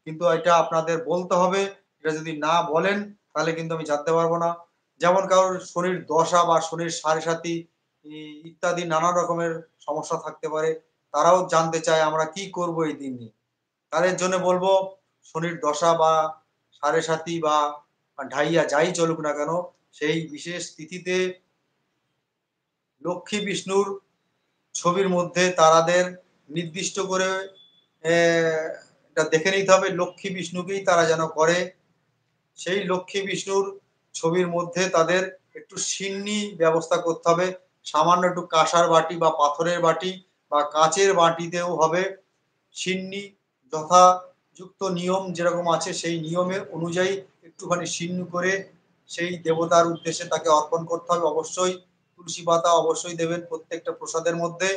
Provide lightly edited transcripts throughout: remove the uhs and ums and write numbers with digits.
কিন্তু এটা আপনাদের বলতে হবে। এটা যদি না বলেন তাহলে কিন্তু আমি জানতে পারবো না। যেমন কারোর শনির দশা বা শনির সাড়ে সাতি ইত্যাদি নানা রকমের সমস্যা থাকতে পারে। তারাও জানতে চায় আমরা কি করব এই দিন নিয়ে। তাদের জন্য বলবো শনির দশা বা সাড়ে সাতি বা ঢাইয়া যাই চলুক না কেন, সেই বিশেষ তিথিতে লক্ষ্মী বিষ্ণুর ছবির মধ্যে তারাদের নির্দিষ্ট করে এটা দেখে নিতে হবে লক্ষ্মী বিষ্ণুকেই তারা যেন করে। সেই লক্ষ্মী বিষ্ণুর ছবির মধ্যে তাদের একটু সিন্নি ব্যবস্থা করতে হবে। সামান্য একটু কাঁসার বাটি বা পাথরের বাটি বা কাঁচের বাটিতেও হবে। সিন্নি যথাযুক্ত নিয়ম যেরকম আছে সেই নিয়মের অনুযায়ী একটুখানি সিন্নি করে সেই দেবতার উদ্দেশ্যে তাকে অর্পণ করতে হবে। অবশ্যই তুলসী পাতা অবশ্যই দেবেন প্রত্যেকটা প্রসাদের মধ্যে।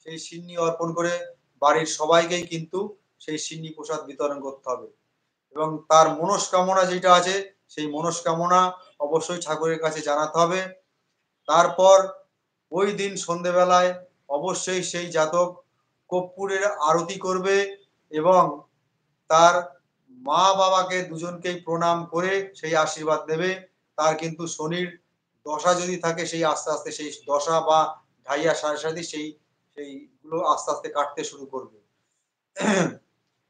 সেই সিন্নি অর্পণ করে বাড়ির সবাইকেই কিন্তু সেই সিন্নি প্রসাদ বিতরণ করতে হবে। এবং তার মনস্কামনা যেটা আছে সেই মনস্কামনা অবশ্যই ঠাকুরের কাছে জানাতে হবে। তারপর ওই দিন সন্ধেবেলায় অবশ্যই সেই জাতক কর্পূরের আরতি করবে এবং তার মা-বাবাকে দুজনকেই প্রণাম করে সেই আশীর্বাদ দেবে। তার কিন্তু শনির দশা যদি থাকে সেই আস্তে, আস্তে সেই দশা বা ঢাইয়া সাড়ে সাতি সেইগুলো আস্তে, আস্তে কাটতে শুরু করবে।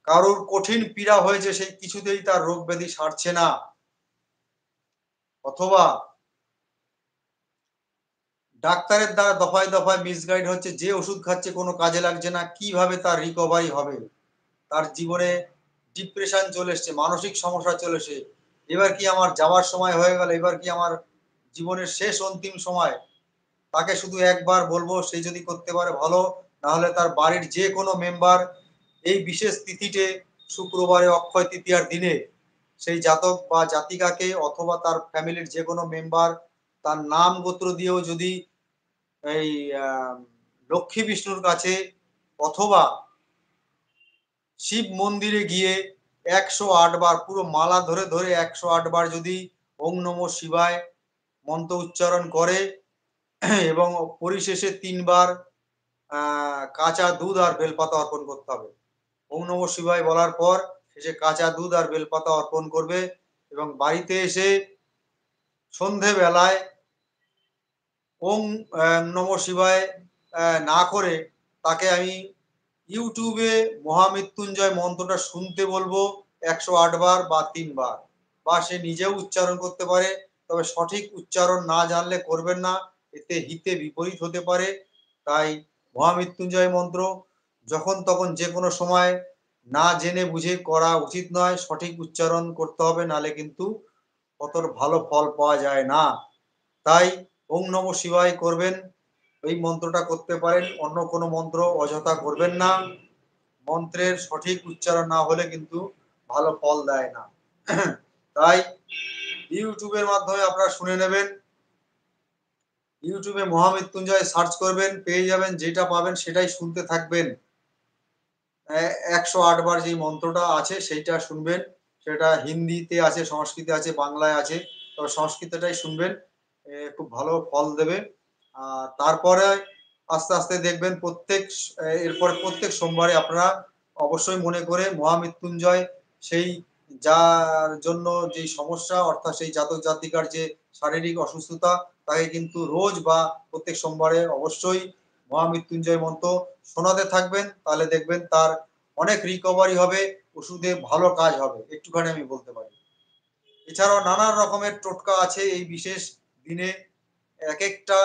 কারোর কঠিন পীড়া হয়েছে সেই কিছুতেই তার রোগ ব্যাধি সারছে না। অথবা ডাক্তারের দ্বারা দফায়, দফায় মিসগাইড হচ্ছে, যে ওষুধ খাচ্ছে কোনো কাজে লাগছে না। কিভাবে তার রিকভারি হবে? তার জীবনে ডিপ্রেশন চলে এসছে, মানসিক সমস্যা চলে এসে। এবার কি আমার যাওয়ার সময় হয়ে গেল? এবার কি আমার জীবনের শেষ অন্তিম সময়? তাকে শুধু একবার বলবো সে যদি করতে পারে ভালো, নাহলে তার বাড়ির যেকোনো মেম্বার এই বিশেষ তিথিতে শুক্রবারে অক্ষয় তৃতীয়ার দিনে সেই জাতক বা জাতিকাকে অথবা তার ফ্যামিলির যেকোনো মেম্বার তার নাম গোত্র দিয়েও যদি এই আ লক্ষ্মী বিষ্ণুর কাছে অথবা শিব মন্দিরে গিয়ে ১০৮ বার পুরো মালা ধরে, ধরে ১০৮ বার যদি ওং নমঃ শিবায় মন্ত্র উচ্চারণ করে এবং পরিশেষে ৩ বার আ কাঁচা দুধ আর বেলপাতা অর্পণ করতে হবে। ওং নমঃ শিবায় বলার পর শেষে কাঁচা দুধ আর বেলপাতা অর্পণ করবে এবং বাড়িতে এসে সন্ধে বেলায় ওং নমঃ শিবায় না করে তাকে আমি YouTube এ মহামৃত্যুঞ্জয় মন্ত্রটা শুনতে বলবো ১০৮ বার বা ৩ বার। বা সে নিজেও উচ্চারণ করতে পারে। তবে সঠিক উচ্চারণ না জানলে করবেন না। এতে হিতে বিপরীত হতে পারে। তাই মহামৃত্যুঞ্জয় মন্ত্র যখন তখন যেকোনো সময় না জেনে বুঝে করা উচিত নয়। সঠিক উচ্চারণ করতে হবে নাহলে কিন্তু অত ভালো ফল পাওয়া যায় না। তাই ওং নমঃ শিবায় করবেন। এই মন্ত্রটা করতে পারেন। অন্য কোনো মন্ত্র অযথা করবেন না। মন্ত্রের সঠিক উচ্চারণ না হলে কিন্তু ভালো ফল দেয় না। তাই YouTube এর মাধ্যমে আপনারা শুনে নেবেন। YouTube এ মহামৃত্যুঞ্জয় সার্চ করবেন, পেয়ে যাবেন। যেটা পাবেন সেটাই শুনতে থাকবেন। ১০৮ বার যেই মন্ত্রটা আছে সেইটা শুনবেন। সেটা হিন্দিতে আছে, সংস্কৃতে আছে, বাংলায় আছে। তবে সংস্কৃতটাই শুনবেন। খুব ভালো ফল দেবে। তারপরে আস্তে, আস্তে দেখবেন এরপরে প্রত্যেক সোমবারে আপনারা অবশ্যই মনে করে মহামৃত্যুঞ্জয় সেই যার জন্য যেই সমস্যা অর্থাৎ সেই জাতক জাতিকার যে শারীরিক অসুস্থতা তাকে কিন্তু রোজ বা প্রত্যেক সোমবারে অবশ্যই মহামৃত্যুঞ্জয় মন্ত্র শোনাতে থাকবেন। তাহলে দেখবেন তার অনেক রিকভারি হবে, ওষুধে ভালো কাজ হবে। একটুখানি আমি বলতে পারি। এছাড়াও নানা রকমের টোটকা আছে এই বিশেষ দিনে। একেকটা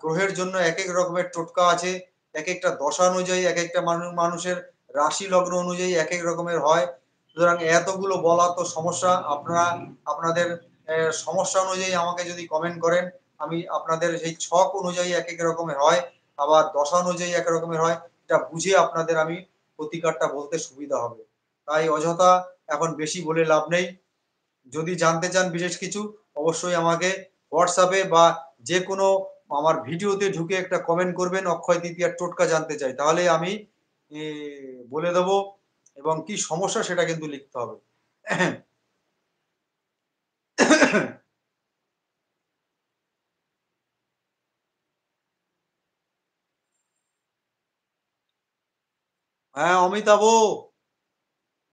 গ্রহের জন্য একেক রকমের টোটকা আছে। একেকটা দশা অনুযায়ী একেকটা মানুষের রাশি লগ্ন অনুযায়ী একেক রকমের হয়। সুতরাং এতগুলো বলা তো সমস্যা। আপনারা আপনাদের সমস্যা অনুযায়ী আমাকে যদি কমেন্ট করেন, আমি আপনাদের সেই ছক অনুযায়ী একেক রকমের হয়। আবার দশা অনুযায়ী এক রকমের হয়। এটা বুঝে আপনাদের আমি প্রতিকারটা বলতে সুবিধা হবে। তাই অযথা এখন বেশি বলে লাভ নেই। যদি জানতে চান বিশেষ কিছু অবশ্যই আমাকে WhatsApp এ বা যেকোনো আমার ভিডিওতে ঢুকে একটা কমেন্ট করবেন, অক্ষয় তৃতীয়ার টোটকা জানতে চাই। তাহলে আমি এ বলে দেবো এবং কি সমস্যা সেটা কিন্তু লিখতে হবে। হ্যাঁ, অমিতাভ।